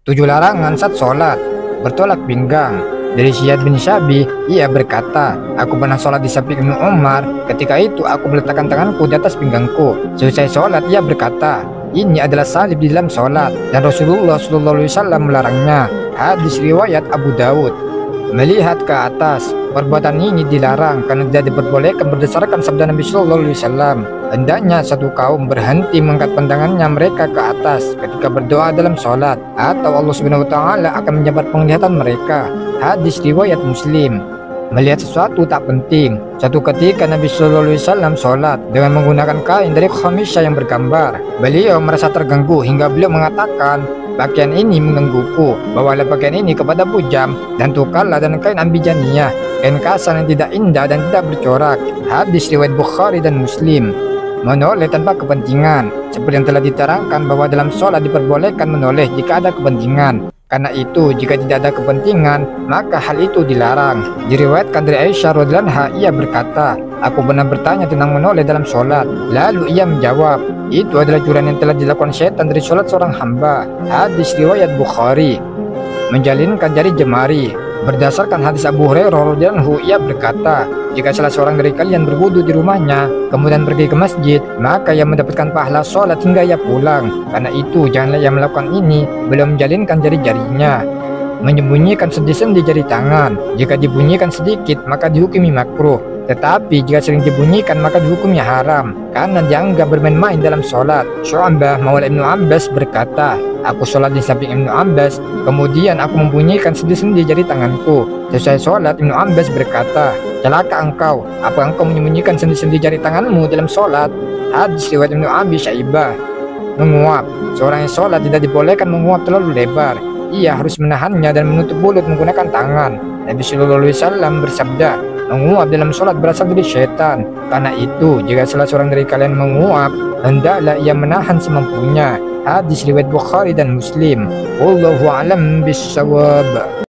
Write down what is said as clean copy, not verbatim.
7 larangan saat sholat. Bertolak pinggang. Dari Ziyad bin Syabi, ia berkata, aku pernah sholat di samping Ibnu Umar. Ketika itu aku meletakkan tanganku di atas pinggangku. Selesai sholat, ia berkata, ini adalah salib di dalam sholat, dan Rasulullah SAW melarangnya. Hadis riwayat Abu Dawud. Melihat ke atas, perbuatan ini dilarang karena tidak diperbolehkan berdasarkan sabda Nabi SAW. Hendaknya satu kaum berhenti mengangkat pandangannya mereka ke atas ketika berdoa dalam sholat, atau Allah Subhanahu Wa Taala akan menjabat penglihatan mereka. Hadis riwayat Muslim. Melihat sesuatu tak penting. Suatu ketika Nabi SAW sholat dengan menggunakan kain dari khamisah yang bergambar. Beliau merasa terganggu hingga beliau mengatakan, pakaian ini menggangguku, bawalah pakaian ini kepada bujam dan tukarlah dengan kain ambijaniyah, kain kasar yang tidak indah dan tidak bercorak. Hadis riwayat Bukhari dan Muslim. Menoleh tanpa kepentingan, seperti yang telah diterangkan bahwa dalam sholat diperbolehkan menoleh jika ada kepentingan. Karena itu, jika tidak ada kepentingan, maka hal itu dilarang. Diriwayatkan dari Aisyah radhiyallahu anha, ia berkata, aku pernah bertanya tentang menoleh dalam sholat. Lalu ia menjawab, itu adalah curahan yang telah dilakukan syaitan dari sholat seorang hamba. Hadis riwayat Bukhari. Menjalinkan jari jemari. Berdasarkan hadis Abu Hurairah radhiyallahu anhu, ia berkata, jika salah seorang dari kalian berwudu di rumahnya, kemudian pergi ke masjid, maka ia mendapatkan pahala sholat hingga ia pulang. Karena itu, janganlah ia melakukan ini belum menjalinkan jari-jarinya. Menyembunyikan sendi-sendi jari tangan. Jika dibunyikan sedikit, maka dihukumi makruh. Tetapi jika sering dibunyikan, maka dihukumnya haram, karena dianggap bermain-main dalam sholat. Syu'bah maula Ibnu Abbas berkata, aku sholat di samping Ibnu Abbas, kemudian aku membunyikan sendi-sendi jari tanganku. Selesai sholat, Ibnu Abbas berkata, celaka engkau, apa engkau menyembunyikan sendi-sendi jari tanganmu dalam sholat? Hadis riwayat Ibnu Abi Syaibah. Menguap. Seorang yang sholat tidak dibolehkan menguap terlalu lebar. Ia harus menahannya dan menutup mulut menggunakan tangan. Nabi SAW bersabda, menguap dalam sholat berasal dari syaitan. Karena itu, jika salah seorang dari kalian menguap, hendaklah ia menahan semampunya. Hadis riwayat Bukhari dan Muslim. Wallahu a'lam bishawab.